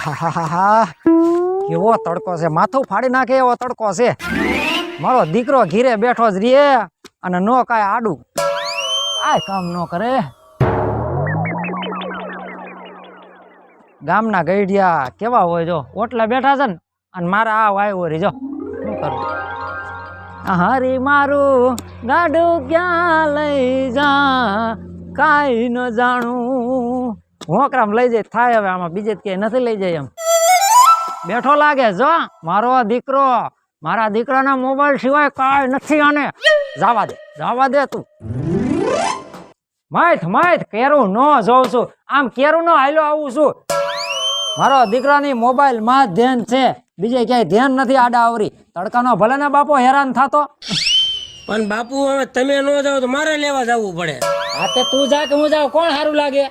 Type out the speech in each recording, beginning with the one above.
આહાહાહા કેવો તડકો છે, માથું ફાડી નાખે એવો તડકો છે. મારો દીકરો ઘીરે બેઠો જ રે અને નો કાંઈ આડું આ કામ નો કરે. ગામના ગઈડિયા કેવા હોય જો, ઓટલા બેઠા છે ને અને મારા આ વાયો રે જો શું કરું. હરી મારું ગાડું ક્યાં લઈ જા કાંઈ ન જાણું. હોકરામ લઈ જાય થાય હવે, આમાં બીજે ક્યાંય નથી લઈ જાય. એમ બેઠો લાગે જો મારો દીકરો. મારા દીકરાના મોબાઈલ સિવાય કાંઈ નથી. આને જવા દે તું. માથ કેરું ન જોઉં છું, આમ કેરું ન હાલ્યો આવું છું. મારો દીકરાની મોબાઈલ માં જ ધ્યાન છે, બીજે ક્યાંય ધ્યાન નથી. આડા આવરી તડકાનો ભલે ને બાપો હેરાન થતો, પણ બાપુ હવે તમે ન જાવ તો મારે લેવા જવું પડે. હા તે તું જા કે હું જાઉં, કોણ સારું લાગે?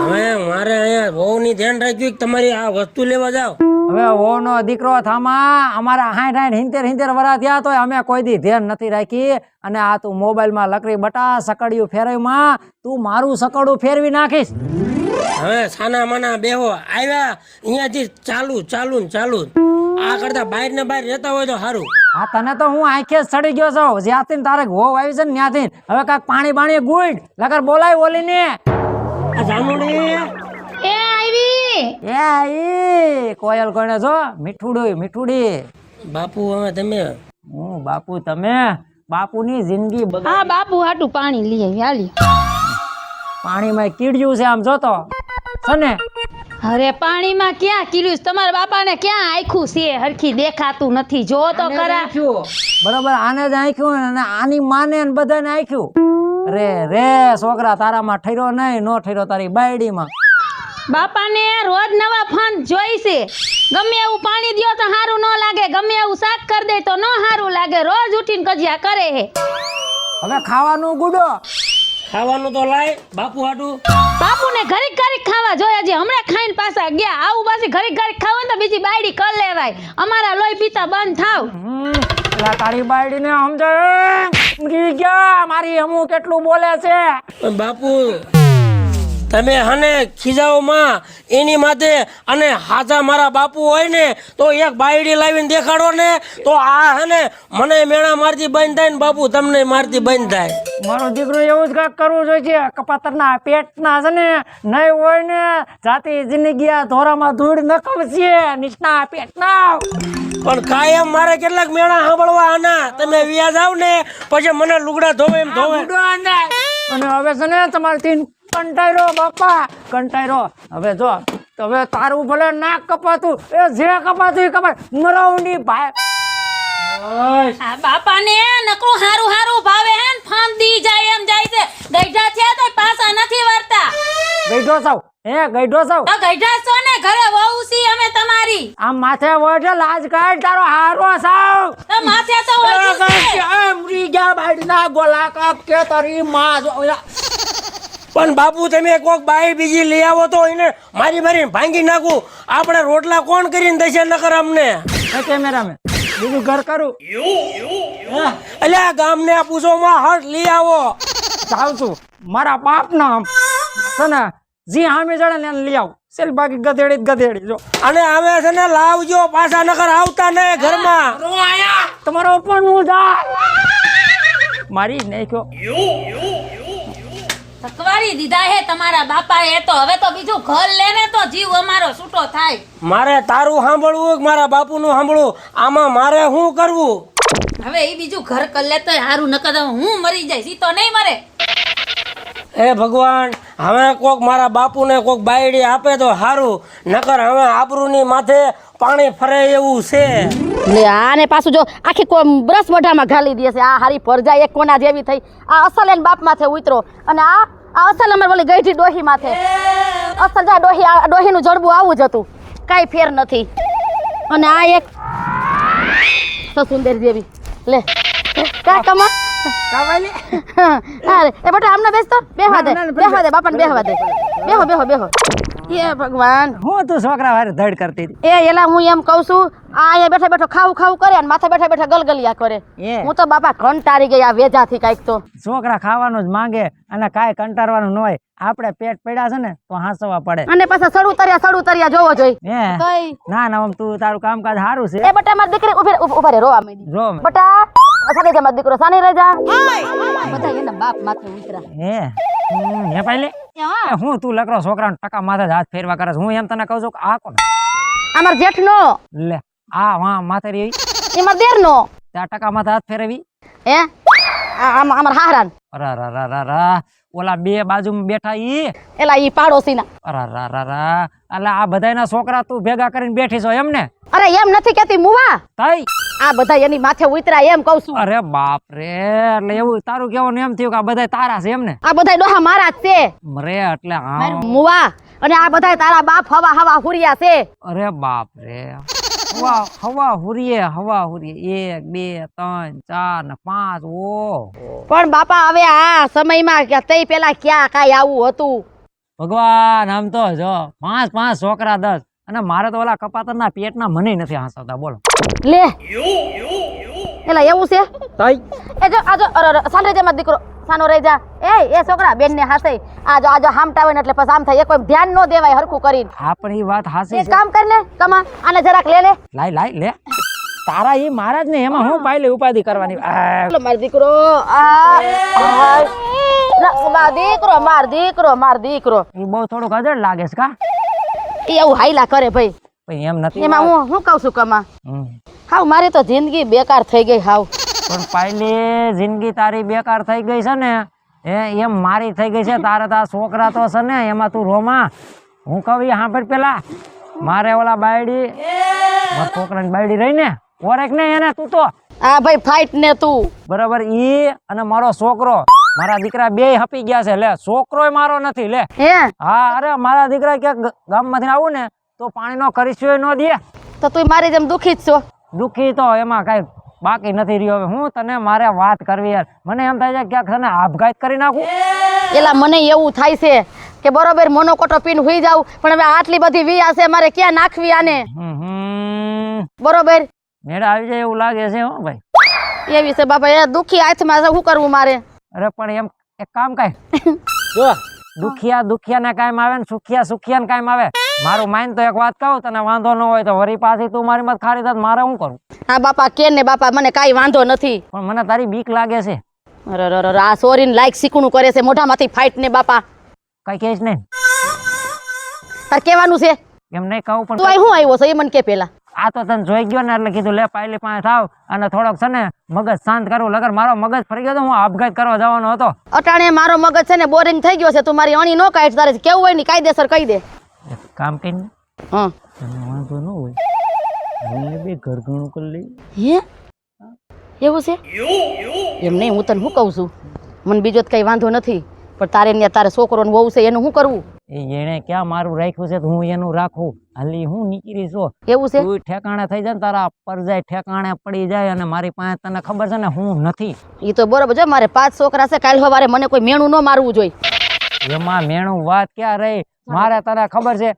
હવે મારે અહીંયા બહુ ની ધ્યાન રાખ્યું કે તમારી આ વસ્તુ લેવા જાવ. હવે ઓનો દીકરો થામા અમારા 60-70 વર્ષ થયા તો અમે કોઈ દી ધ્યાન નથી રાખી. અને આ તું મોબાઈલ માં લકડી બટા સકડિયું ફેરવીમાં તું મારું સકડું ફેરવી નાખીશ. હવે સાના માના બેહો આવ્યા અહીંયાથી ચાલુ આ કરતા બહાર ને બહાર રહેતા હોય તો સારું. હા તને તો હું આંખે જ ચડી ગયો છું જ્યાંથી તારે હોવ આવી છે ને ત્યાંથી. હવે કાંઈક પાણી બાણી ગુડ લગર બોલાય ઓલીને. આ જામુડી એ આવી કોયલ કોને છો? મીઠુડી. બાપુ હવે તમે હું બાપુ તમે બાપુની જિંદગી હા બાપુ હાટું પાણી લઈ આવી હાલી. પાણીમાં કીડ્યું છે આમ જોતો છે ને. અરે પાણીમાં ક્યાં કીધું? તમારા બાપાને ક્યાં આખું છે, હરખી દેખાતું નથી. જો તો ખરા. બરોબર આને જ આંખ્યું અને આની માને ને બધાને આંખ્યું. રે છોકરા તારામાં ઠર્યો નહીં, નો ઠર્યો તારી બાયડીમાં. બાપાને રોજ નવા ફોન જોઈશે. ગમે એવું પાણી દ્યો તો સારું ન લાગે, ગમે એવું શાક કરી દે તો ન સારું લાગે. રોજ ઉઠીને કજિયા કરે હે. હવે ખાવાનું ગુડો. ખાવાનું તો લાય બાપુ હાટું. બાપુને ઘડીક ખાવા જોયા છે, હમણાં ખાઈને પાછા ગયા. આવું પાછી ઘડીક ખાવ તો બીજી બાયડી કર લેવાય. અમારા લોહી પીતા બંધ થાવ. તારી બાયડી ને સમજાય ગયા મારી હમું કેટલું બોલે છે. બાપુ તમે હને ખીજાઓ માં એની માથે, અને હાજા મારા બાપુ હોય ને તો એક બાયડી લાવીને દેખાડો ને તો આ હને મને મેણા મારતી બંધ થાય ને બાપુ તમને મારતી બંધ થાય. મારો દીકરો એવું જ કાંઈક કરવું જોઈએ. કપાતરના પેટના છે ને નહીં હોય ને જાતી જિંદગી ધોરામાં ધૂળ નકળશે નીચના પેટના. પણ કાયમ મારે કેટલાક મેણા સાંભળવા આના. તમે વ્યાજ આવ ને પછી મને લુગડા ધોવે એમ ધોવે. અને હવે છે ને તમારે તીન કંટાયરો બાપા કંટાયરો. હવે જો હવે તારું ભલે નાક કપાતું એ જે કપાતું એ કપાય મરાઉની ભાઈ. આ બાપાને નકરું હારું ભાવે હે ને ફાન દી જાય એમ જાય છે. ગઈઢા થયા તો પાછા નથી વરતા. ગઈઢો સાવ ગઈઢો સાવ. તો ગઈઢા છો ને ઘરે વહુ સી અમે તમારી. આમ માથે વળે લાજ કાઢ તારો હારો સાવ. તો માથે તો મરી ગયા બાયડીના ગોલા કાપ કે તારી માં જો. પણ બાપુ તમે કોક બાઈ બીજી લઈ આવો તો એને મારીને ભાંગી નાખું. આપણે રોટલા કોણ કરીને દેશે નકર અમને. કેમેરામેન બીજું ઘર કરું અલ્યા ગામને પૂછો માં હટ લઈ આવો. જાઉં છું મારા બાપ ના છે ને જી હામી જડે ને લઈ આવું. સેલ બાકી ગધેડી જો. અને હવે છે ને લાવજો પાછા નકર આવતા ને ઘરમાં. તમારો પણ હું જા મારી નાખ્યો. થકવારી દીધા હે તમારા બાપા એ તો. હવે તો બીજું ઘર લેને તો જીવ અમારો છૂટો થાય. મારે તારું સાંભળવું કે મારા બાપુનું સાંભળવું? આમાં મારે શું કરવું? હવે એ બીજું ઘર કર લે તો હારું, નકર હું મરી જાય ઈ તો નહીં મરે. હે ભગવાન, હવે કોક મારા બાપુને કોક બાયડી આપે તો સારું, નકર હવે આબરૂની માથે પાણી ફરે એવું છે. લે આને પાછું જો આખી બ્રશ મોઢામાં ઘાલી દે છે. આ હારી પરજા એક કોના જેવી થઈ. આ અસલ એન બાપ માથે ઉતરો અને આ અસલ અમાર ઓલી ગઈઠી ડોહી માથે. અસલ જા ડોહીનું જડબું આવું જ હતું, કાઈ ફેર નથી. અને આ એક સુંદર જેવી લે કા કમા કાવાલી. અરે એ બેટા આમને બેસતો બેહવા દે બાપાને બેહવા દે. બેહો એ ભગવાન હું તું છોકરા વારે ધડ કરતી હતી એ એલા હું એમ કહું છું આ અહીંયા બેઠા બેઠો ખાવું ખાવું કરે અને માથે બેઠા બેઠા ગલગલિયા કરે એ હું તો બાપા કંટાળી ગઈ આ વેજાથી કાંઈક તો છોકરા ખાવાનું જ માંગે અને કાંઈ કંટાળવાનું ન હોય આપણે પેટ પડ્યા છે ને તો હાંસવા પડે અને પાછા સડું તરિયા જોવો જોઈ હે કઈ ના ના આમ તું તારું કામકાજ સારું છે એ બટા મારી દીકરી ઉભા રે રોવા માંડી જો બટા સાની જા મારો દીકરો સાની રહી જા બધા એના બાપ માથે ઉતરા હે પાલે હું તું લકડો છોકરાને ટકા માથે જ હાથ ફેરવા કરે છે. હું એમ તને કહું છું કે આ કોણ અમાર જેઠનો લે આ વાહ માથે રહી એ માર દેરનો ત્યાં ટકા માથે હાથ ફેરવી હે અમાર હાહરાન અરા ઓલા બે બાજુમાં બેઠા ઈ એલા ઈ પાડોશીના અરા અલા આ બધાયના છોકરા તું ભેગા કરીને બેઠી છો એમ ને અરે એમ નથી કેતી મુવા તઈ આ બધા એની માથે ઉતરા એમ કહું છું અરે બાપ રે એટલે એવું તારું કેવાનું એમ થયું કે આ બધા તારા છે એમ ને આ બધા ડોહા મારા જ છે મરે એટલે હા મુવા અને આ બધા તારા બાપ હવા હુરિયા છે અરે બાપ રે હવા હુરીએ 1 2 3 4 ને 5 ઓ પણ બાપા હવે આ સમયમાં કે તઈ પેલા ક્યાં કાઈ આવું હતું ભગવાન આમ તો જો 5 છોકરા 10 અને મારે તો ઓલા કપાતરના પેટના મને નથી હાંસવતા બોલો લે એલા એવું છે તઈ એ જો આજો સાનો રહી જા મારો દીકરો સાનો રહી જા એ છોકરા બેન ને હાસે આજો હામટા હોય ને એટલે પછી આમ થાય કોઈ ધ્યાન ન દેવાય હરખું કરીને હા પણ એ વાત હાસી એક છે કામ કરને કમા આને જરાક લે લાય લે તારા ઈ મારા જ ને એમાં હું પાયલે ઉપાધિ કરવાની બોલો મારો દીકરો માર દીકરો ઈ બહુ થોડુંક અજડ લાગે છે કા એ એવું હાઈલા કરે ભાઈ પણ એમ નથી એમાં હું કહું છું કમા હમ. હાવ મારી તો જિંદગી બેકાર થઈ ગઈ હાવ પણ પાયલી જિંદગી તારી બેકાર થઈ ગઈ છે ને એમ મારી થઈ ગઈ છે તારે તો આ છોકરા તો છે ને એમાં તું રોમાં હું કહું ઈ સાંભળ પેલા મારે ઓલા બાયડી મારા છોકરાની બાયડી રહી ને ઓરેક ને એને તું તો આ ભાઈ ફાઈટ ને તું બરાબર ઈ અને મારો છોકરો મારા દીકરા બે હપી ગયા છે લે છોકરોય મારો નથી લે હે હા અરે મારા દીકરા ક્યાંક ગામમાંથી આવું ને તો પાણીનો કરીશ્યો ન દે તો તું મારી જેમ દુખી જ છો દુઃખી તો એમાં કઈ બાકી નથી રહ્યો હવે હું તને મારે વાત કરવી યાર મને એમ થાય છે ક્યાંક તને આપઘાત કરી નાખું એલા મને એવું થાય છે કે બરોબર મોનોકોટો પીન હુઈ જાવ પણ હવે આટલી બધી વી હશે મારે ક્યાં નાખવી આને બરોબર મેળે આવી જાય એવું લાગે છે હો ભાઈ એવી છે બાપા એ દુખી હાથમાં છે શું કરવું મારે અરે પણ એમ એક કામ કઈ જો દુખિયા ને કાયમ આવે ને સુખિયા ને કાયમ આવે મારું માઇન તો એક વાત કહું તને વાંધો ન હોય તો વરી પાછી તું મારી મત ખારી થાત મારે શું કરું હા બાપા કે ને બાપા મને કાઈ વાંધો નથી પણ મને તારી બીક લાગે છે અરે આ સોરીન લાઈક શીખણું કરે છે મોઢામાંથી ફાઈટ ને બાપા કઈ કહીશ નહીં તાર કેવાનું છે એમ નહીં કહું પણ તું અહીં હું આવ્યો છે એ મને કે પેલા આ તો તને જોઈ ગયો ને એટલે કીધું લે પાયલી પાસે થાવ અને થોડોક છે ને મગજ શાંત કરવું લગર મારો મગજ ફરી ગયો તો હું આપઘાત કરવા જવાનો હતો અટાણે મારો મગજ છે ને બોરિંગ થઈ ગયો છે તું મારી અણી નો કાઢ તારે કેવું હોય ને કાયદેસર કહી દે એક કામ કરીને હા તને વાંધો ન હોય મને બે ઘર ઘણું કરી લઈ હે એવું છે એમ નહીં હું તને શું કહું છું મને બીજો તો કઈ વાંધો નથી પણ તારે ને તારે છોકરો ને વહુ છે એનું શું કરવું એને ક્યાં મારું રાખ્યું છે તો હું એનું રાખું હાલી હું નીકળી છો એવું છે તું ઠેકાણે થઈ જાય ને તારા પર જાય ઠેકાણે પડી જાય અને મારી પાસે તને ખબર છે ને હું નથી એ તો બરોબર છે મારે 5 છોકરા છે કાલ સવારે મને કોઈ મેણું ન મારવું જોઈએ એમાં મેણું વાત ક્યાં રહી મારે તને ખબર છે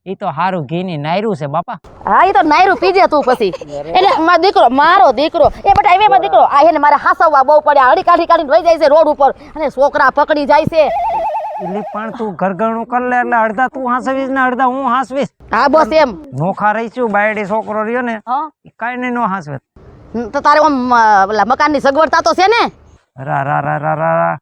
ઈ તો હારું ઘી ની નાયરું છે બાપા હા એ તો નાયરું પીજે તું પછી એટલે મારો દીકરો એ બટા હવે મારો દીકરો આ એને મારે હાસવવા બહુ પડ્યા હળી કાઢીને વહી જાય છે રોડ ઉપર અને છોકરા પકડી જાય છે એટલે પણ તું ઘરઘણું કર લે એટલે અડધા તું હાંસવીશ ને અડધા હું હાંસવીશ હા બસ એમ નોખા રહીશું બાયડી છોકરો રહ્યો ને હા કઈ નહીં નો હાંસવે તો તારે આમ મકાનની સગવડતા તો છે ને રા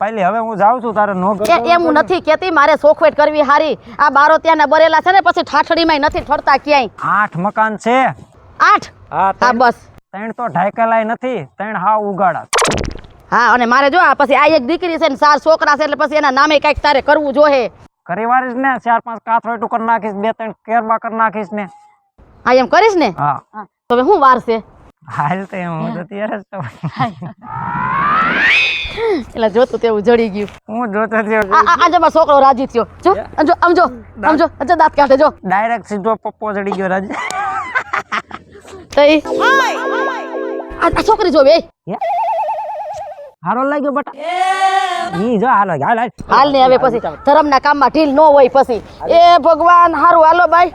પહેલી હવે હું જાઉં છું તારે નો એમ હું નથી કેતી મારે સોખવેટ કરવી હારી આ બારો ત્યાંના બરેલા છે ને પછી ઠાઠડીમાં નથી ઠરતા ક્યાંય 8 મકાન છે 8 હા બસ 3 તો ઢાકેલાય નથી 3 હાવ ઉગાડા હા અને મારે જો આ પછી આ એક દીકરી છે ને 4 છોકરા છે એટલે પછી એના નામે કઈક તારે કરવું જોઈએ કરી વારીશ ને 4-5 કાથરોટું કરી નાખીશ 2-3 કેરબા કરી નાખીશ ને હા એમ કરીશ ને હા તો હવે હું વાર છે હાલ તો એમ હું તો ત્યારે જ તો એટલે જોતું તેવું જડી ગયું હું જોતો થયો આજે મારો છોકરો રાજી થયો જો સમજો દાંત કાઢે જો ડાયરેક્ટ સીધો પપ્પો ચડી ગયો રાજ તઈ આ છોકરી જોવે હારો લાગ્યો બટા ઈ જો હાલો હાલ હાલ હાલ ને હવે પછી ધર્મના કામમાં ઢીલ ન હોય પછી એ ભગવાન હારું હાલો ભાઈ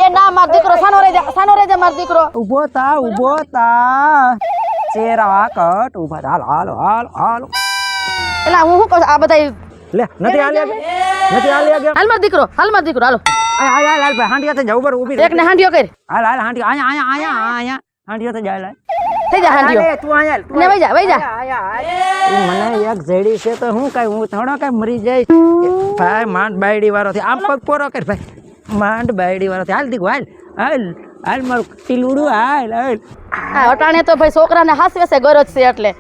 એ ના માર દીકરો સાનો રહેજે માર દીકરો ઊભો તા ચેરા કટ ઊભા થા. હાલો હાલો હાલો એલા હું શું કહું આ બધા લે નથી હાલ્યા ગયા હાલ માર દીકરો હાલો હાલ હાલ ભાઈ હાંડિયા થઈ જાવ ઉપર ઊભી એક ને હાંડિયો કર હાલ હાલ હાંડિયા આયા હાંડિયા થઈ જાય થઈ જા હાંડિયો તું આયા ને વઈ જા મને એક જેડી છે તો હું કઈ હું થોડો કઈ મરી જાય ભાઈ માંડ બાયડી વાળો થી આમ પગ પોરો કર ભાઈ માંડ બાયડી વાળો થી હાલ દીકુ હાલ હાલ હાલ મારું ટીલુડું હાલ હાલ આ અટાણે તો ભાઈ છોકરાને હાસવે છે ગરજ છે એટલે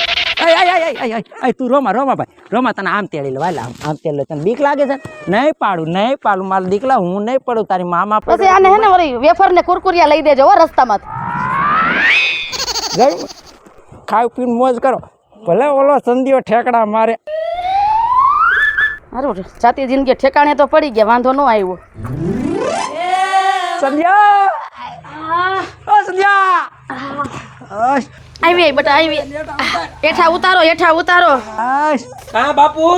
આય તું રોમા ભાઈ તને આમ તેડી લે વાલ આમ તેડી લે તને બીક લાગે છે નહીં પાડું મારા દીકલા હું નહીં પડું તારી મામા પછી આને હે ને વળી વેફર ને કુરકુરિયા લઈ દેજો હો રસ્તામાં ખાવ પીને મોજ કરો ભલે ઓલો સંધિયો ઠેકડા મારે હારું જાતી જિંદગી ઠેકાણે તો પડી ગયા વાંધો ન આવ્યો સંધ્યા આવી બટા આવી હેઠા ઉતારો હા બાપુ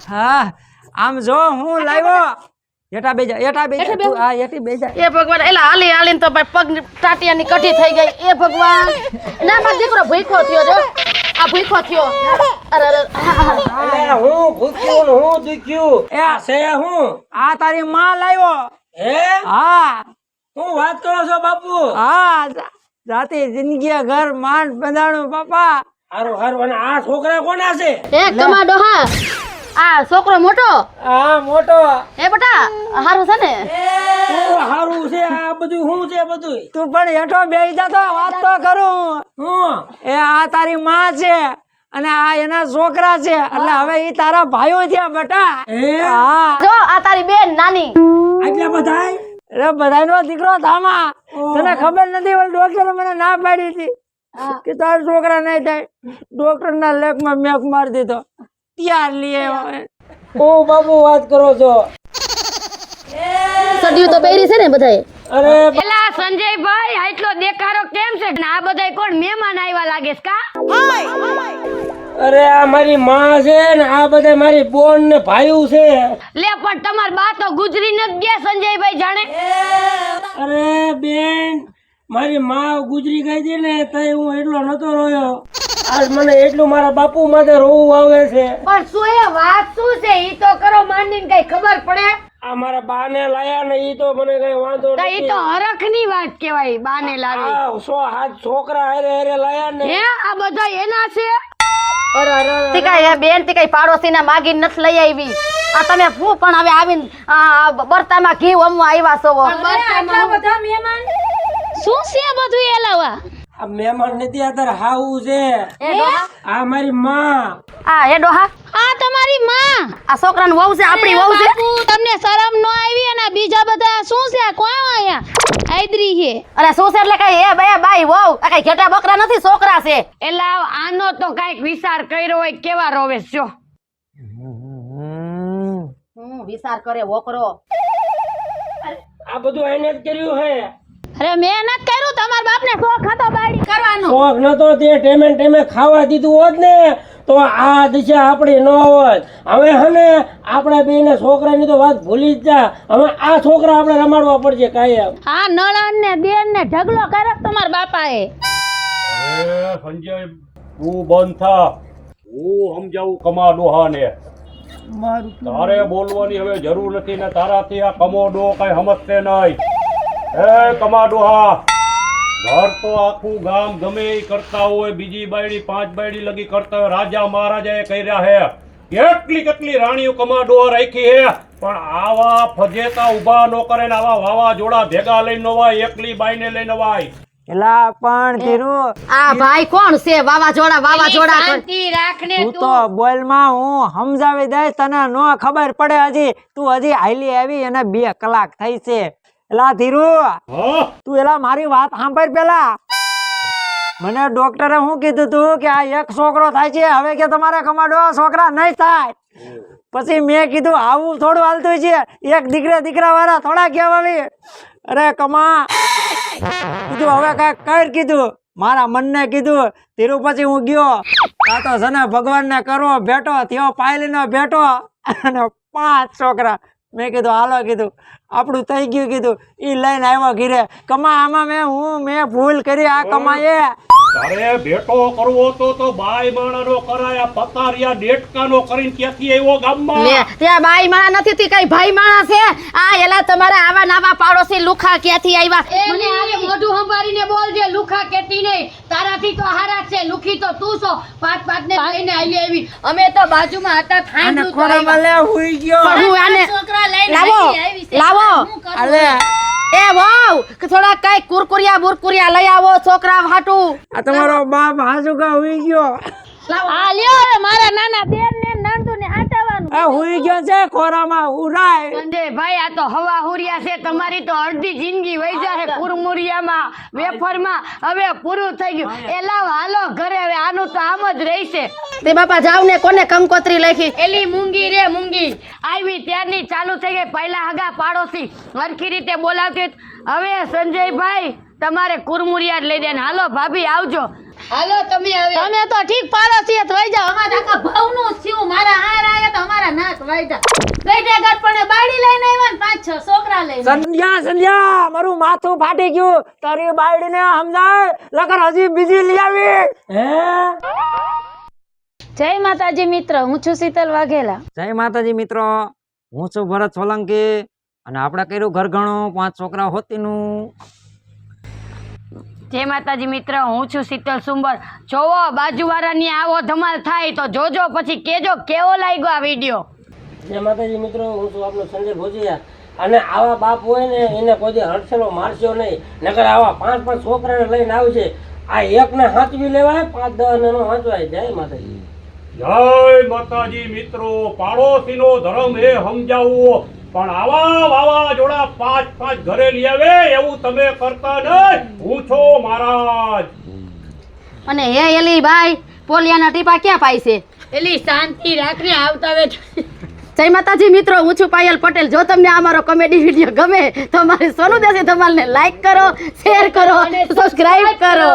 હા આમ જો હું લાવ્યો એટા બેજા તું આ એટી બેજા એ ભગવાન એલા હાલીને તો ભાઈ પગ ટાટિયાની કઠી થઈ ગઈ એ ભગવાન ના મારો દીકરો ભૂખો થયો જો આ ભૂખો થયો અરે અરે હું ભૂખ્યું ને હું દુખ્યું એ છે હું આ તારી માં લાવ્યો હે હા હું વાત કરો છો બાપુ હા જાતી જિંદગી ઘર માંડ બંધાણું બાપા હારું અને આ છોકરા કોના છે એ કમાડો હા આ છોકરો મોટો હા મોટો એ બટા હારું છે ને હારું છે આ બધું શું છે બધું તું પણ હેઠો બેસી જા તો વાત તો કરું હું એ આ તારી માં છે અને આ એના છોકરા છે એટલે હવે ઈ તારા ભાઈઓ થયા બેટા હા જો આ તારી બેન નાની આટલા બધા અરે બધાનો દીકરો ધામા તને ખબર નથી ઓલ ડોક્ટરે મને ના પાડી હતી કે તારા છોકરા નહીં થાય ડોક્ટર ના લેખમાં મેક મારી દીધો ત્યાર લીએ ઓ બાપુ વાત કરો છો સડિયું તો પહેરી છે ને બધાએ અરે એલા સંજયભાઈ આટલો દેખાડો કેમ છે આ બધાય કોણ મહેમાન આવ્યા લાગે છે કા અરે આ મારી માં છે ને આ બધા મારી બોન ને ભાઈઓ છે લે પણ તમાર બા તો ગુજરી નથી ગયા સંજયભાઈ જાણે અરે બેન મારી માં ગુજરી ગઈ હતી ને તઈ હું એટલો નતો રોયો આજ મને એટલું મારા બાપુ માટે રોવું આવે છે પણ શું એ વાત શું છે ઈ તો કરો માંડીને કઈ ખબર પડે આ મારા બા ને લાયા ને ઈ તો મને કઈ વાંધો તો ઈ નથી તો હરખની વાત કહેવાય બાને લાવી આ 100 હાથ છોકરા હારે લાયા ને હે આ બધા એના છે તીકાઈ એ બેન તીકાઈ પાડોશીને માગીને નથી લઈ આવી આ તમે શું પણ હવે આવીને બરતામાં ઘી અમવા આવ્યા છો આટલા બધા મહેમાન શું છે બધું એલાવા આ મહેમાન નથી આ તાર હાવું છે આ મારી માં આ એ ડોહા આ તમારી માં આ છોકરાનું વહુ છે આપણી વહુ છે બાપુ, તમને શરમ ન આવી અને બીજા બધા શું છે આ કોણ આયા આદરી છે અરે શું છે એટલે કઈ એ બે બાઈ વહુ આ કઈ ઘેટા બકરા નથી છોકરા છે એલા આનો તો કઈક વિચાર કર્યો હોય કેવા રોવે છો વિચાર કરે વોકરો આ બધું એને જ કર્યું હે અરે મેં નથી કર્યું તમારા બાપને શોખ હતો બાયડી કરવાનો શોખ નતો તે ટેમે ખાવા દીધું હોત ને તો આ દિશા આપણી ન હોત હવે હને આપણા બેને છોકરાની તો વાત ભૂલી જ જા હવે આ છોકરા આપણે રમાડવા પડશે કાયમ હા નળન ને બેન ને ઢગલો કર્યો તમારા બાપાએ સંજય તું બંધ થા હું સમજાવું કમા ડોહાને તારે બોલવાની હવે જરૂર નથી ને તારાથી આ કમો ડો કઈ સમજશે નહીં એ કમા ડોહા ઘર તો આખું ગામ ગમે એ કરતા હોય બીજી બાયડી 5 બાયડી લગી કરતા હોય રાજા મહારાજા એ કર્યા હે કેટલી રાણીઓ કમા ડોહા રાખી હે પણ આવા ફજેતા ઉભા ન કરે ને આવા વાવાઝોડા ભેગા લઈને વાય એકલી બાઈને લઈને વાય એલા પણ ધીરું આ ભાઈ કોણ છે વાવાઝોડા શાંતિ રાખને તું તો બોલમાં હું સમજાવી દઈશ તને નો ખબર પડે હજી તું હજી હાલી આવી અને 2 કલાક થઈ છે એલા ધીરુ હા તું એલા મારી વાત સાંભળ પેલા મને ડોક્ટરે શું કીધું તું કે આ એક છોકરો થાય છે હવે કે તમારે કમાડો છોકરા નહીં થાય પછી મેં કીધું આવું થોડું હાલતું છે એક દીકરા વાળા થોડા કહેવાવી અરે કમા કીધું હવે કાંઈક કર કીધું મારા મનને કીધું તેરું પછી હું ગયો આ તો છે ને ભગવાનને કરવો ભેટો થયો પાયલીનો ભેટો અને 5 છોકરા મેં કીધું હાલો કીધું આપણું થઈ ગયું કીધું ઈ લઈને આવ્યો ઘીરે કમા આમાં મેં ભૂલ કરી આ કમાએ તારે ભેટો કરવો તો બાઈ માણાનો કરાય પતારિયા ડેટકાનો કરીને ક્યાંથી આવ્યો ગામમાં લે ત્યાં બાઈ માણા નથી તી કઈ ભાઈ માણા છે આ એલા તમારા આવા નાવા પાડોશી લુખા ક્યાંથી આવ્યા મને આરે મોઢું સંભાળીને બોલજે લુખા કેતી નહીં તારાથી તો હારા છે લુખી તો તું છો પાંચ ને લઈને આલી આવી અમે તો બાજુમાં હતા અને ખોરામાં લે હુઈ ગયો હું આને છોકરા લઈને લાવો આવી છે લાવો અલે એ વાવ કે થોડા કઈ કુરકુરિયા બુરકુરિયા લઈ આવો છોકરા હાટું આ તમારો બાપ હાજુકા હુઈ ગયો આ લ્યો હવે મારા નાના બેન ને નંદુ ને આટાવાનું આ હુઈ ગયો છે ખોરામાં ઉરાય સંજય ભાઈ આ તો હવા હુરિયા છે તમારી તો અડધી જિંદગી વહી જાહે કુરમુરિયામાં વેફરમાં હવે પૂરું થઈ ગયું એ લાવ હાલો ઘરે હવે આનું તો આમ જ રહેશે તે બાપા જાવ ને કોને કંકોત્રી લખી એલી મૂંગી રે મૂંગી આવી ત્યારની ચાલુ થઈ ગઈ પહેલા હગા પાડોશી હરખી રીતે બોલાવતી હવે સંજયભાઈ તમારે કુરમુરિયા જ લઈ દે ને હાલો ભાભી આવજો હાલો તમે તો ઠીક પાડોશી જ વઈ જાવ અમારા આખા ભાવનું થયું મારા હાર આયા તો અમારા નાક વઈ જા બેઠે ગટપણે બાડી લઈને આવ્યા ને 5-6 છોકરા લઈને સંધ્યા મારું માથું ફાટી ગયું તારી બાયડીને સમજાય લગર હજી બીજી લઈ આવી હે જય માતાજી મિત્ર હું છું શીતલ વાઘેલા જય માતાજી મિત્રો હું છું ભરત સોલંકી અને આપણે કર્યું ઘર ઘણું 5 છોકરા હોતીનું જય માતાજી મિત્ર હું છું શીતલ સુંબર જોવો બાજુવાળાની આવો ધમાલ થાય તો જોજો પછી કેજો કેવો લાગ્યો આ વિડિયો જય માતાજી મિત્રો હું છું આપનો સંજય ભોજિયા અને આવા બાપ હોય ને એને કોઈ દી હડસેલો મારશો નહીં નકર આવા 5-5 છોકરાને લઈને આવશે આ એકને હાંચવી લેવાય 5-10 નો હાંચવાય જય માતાજી જય માતાજી મિત્રો પાડોશીનો ધર્મ એ સમજાવવો પણ આવા વાવાઝોડા 5-5 ઘરે લઈ આવે એવું તમે કરતા નહીં હું છો મહારાજ અને હે એલી ભાઈ પોલિયાના ટીપા ક્યાં પાય છે એલી શાંતિ રાખને આવતા વે જય માતાજી મિત્રો હું છું પાયલ પટેલ જો તમને અમારો કોમેડી વિડીયો ગમે તો અમારી સોનુ દેશી ધમાલને લાઈક કરો શેર કરો સબસ્ક્રાઇબ કરો